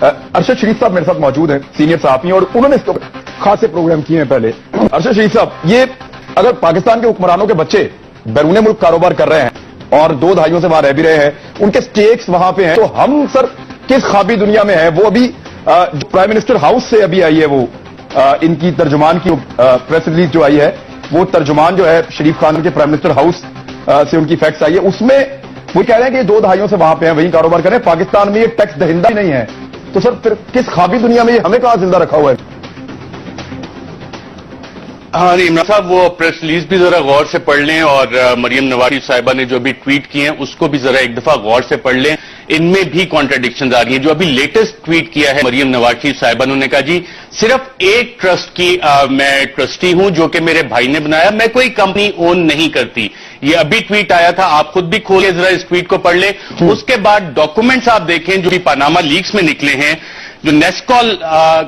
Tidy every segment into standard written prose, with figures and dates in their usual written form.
ارشد شریف صاحب میرے ساتھ موجود ہیں، سینئر صحافی ہیں، اور انہوں نے اس کے خاصے پروگرام کیے ہیں پہلے. ارشد شریف صاحب، یہ اگر پاکستان کے حکمرانوں کے بچے بیرون ملک کاروبار کر رہے ہیں اور 2 دہائیوں سے وہاں رہ بھی رہے ہیں، ان کے سٹیکس وہاں پہ ہیں، تو ہم سر کس خوابی دنیا میں ہیں؟ وہ ابھی پرائم منسٹر ہاؤس سے ابھی آئی ہے، وہ ان کی ترجمان کی پریس ریلیز جو آئی ہے، وہ ترجمان جو ہے شریف خان کے پرائم منسٹر ہاؤس سے ان کی فیکٹس آئی ہے، اس میں وہ کہہ رہے ہیں کہ 2 دہائیوں سے وہاں پہ ہیں، وہیں کاروبار کریں، پاکستان میں یہ ٹیکس دہندہ ہی نہیں ہے. تو سر پھر کس خوابی دنیا میں یہ ہمیں کہاں زندہ رکھا ہوا ہے؟ ہاں عمران صاحب، وہ پریس ریلیز بھی ذرا غور سے پڑھ لیں، اور مریم نواز شریف صاحبہ نے جو ابھی ٹویٹ کیے ہیں اس کو بھی ذرا ایک دفعہ غور سے پڑھ لیں. ان میں بھی کانٹراڈکشنز آ رہی ہیں. جو ابھی لیٹسٹ ٹویٹ کیا ہے مریم نواز شریف صاحبہ، انہوں نے کہا جی صرف ایک ٹرسٹ کی میں ٹرسٹی ہوں جو کہ میرے بھائی نے بنایا، میں کوئی کمپنی اون نہیں کرتی. یہ ابھی ٹویٹ آیا تھا، آپ خود بھی کھولیں ذرا اس ٹویٹ کو پڑھ لیں. اس کے بعد ڈاکومنٹس آپ دیکھیں جو بھی پاناما لیکس میں نکلے ہیں. جو نیسکال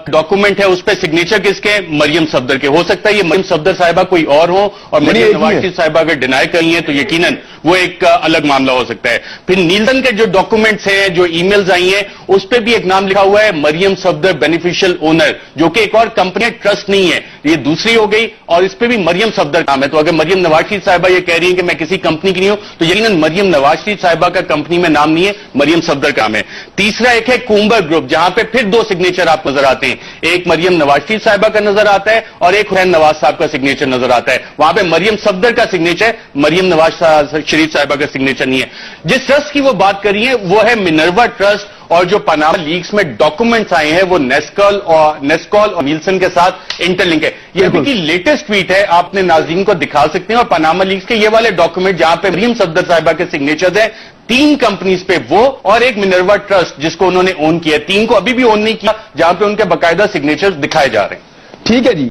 ڈاکومنٹ ہے اس پہ سگنیچر کس کے؟ مریم صفدر کے. ہو سکتا ہے یہ مریم صفدر صاحبہ کوئی اور ہو، اور مریم نواز شریف صاحبہ اگر ڈینائی کر لی ہیں تو یقیناً وہ ایک الگ معاملہ ہو سکتا ہے. پھر نیلسن کے جو ڈاکومنٹس ہیں، جو ای میلز آئی ہیں، اس پہ بھی ایک نام لکھا ہوا ہے مریم صفدر بینیفیشل اونر، جو کہ ایک اور کمپنی ٹرسٹ نہیں ہے، یہ دوسری ہو گئی، اور اس پہ بھی مریم صفدر نام ہے. تو اگر مریم نواز شریف صاحبہ یہ کہہ رہی ہیں کہ میں کسی کمپنی کی نہیں ہوں، تو یقیناً مریم نواز شریف صاحبہ کا کمپنی میں نام نہیں ہے، مریم صفدر کا نام ہے. تیسرا ایک ہے کومبر گروپ، جہاں پہ پھر 2 سگنیچر آپ نظر آتے ہیں، ایک مریم نواز شریف صاحبہ کا نظر آتا ہے اور ایک حسین نواز صاحب کا سگنیچر نظر آتا ہے. وہاں پہ مریم صفدر کا سگنیچر ہے، مریم نواز شریف صاحبہ کا سگنیچر نہیں ہے. جس ٹرسٹ کی وہ بات کر رہی ہیں وہ ہے منروا ٹرسٹ، اور جو پاناما لیکس میں ڈاکومنٹس آئے ہیں وہ نیسکال اور نیلسن کے ساتھ انٹر لنک ہے. یہ ابھی کی لیٹسٹ ٹویٹ ہے، آپ نے ناظرین کو دکھا سکتے ہیں. اور پاناما لیکس کے یہ والے ڈاکومنٹ جہاں پہ مریم صفدر صاحبہ کے سگنیچرز ہیں، 3 کمپنیز پہ وہ اور ایک منروا ٹرسٹ جس کو انہوں نے اون کیا ہے. 3 کو ابھی بھی اون نہیں کیا، جہاں پہ ان کے باقاعدہ سگنیچر دکھائے جا رہے ہیں. ٹھیک ہے جی.